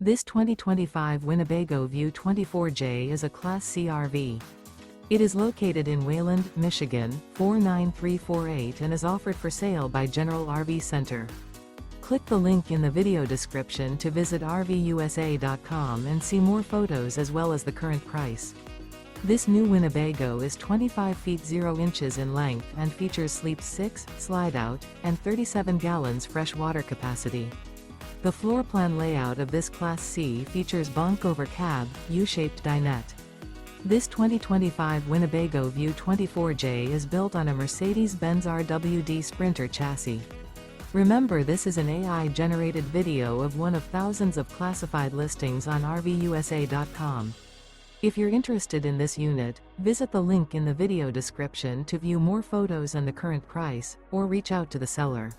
This 2025 Winnebago View 24J is a Class C RV. It is located in Wayland, Michigan, 49348 and is offered for sale by General RV Center. Click the link in the video description to visit RVUSA.com and see more photos as well as the current price. This new Winnebago is 25 feet 0 inches in length and features sleep 6, slide-out, and 37 gallons fresh water capacity. The floor plan layout of this Class C features Bunk Over Cab, U-shaped dinette. This 2025 Winnebago View 24J is built on a Mercedes Benz RWD Sprinter chassis. Remember, this is an AI-generated video of one of thousands of classified listings on RVUSA.com. If you're interested in this unit, visit the link in the video description to view more photos and the current price, or reach out to the seller.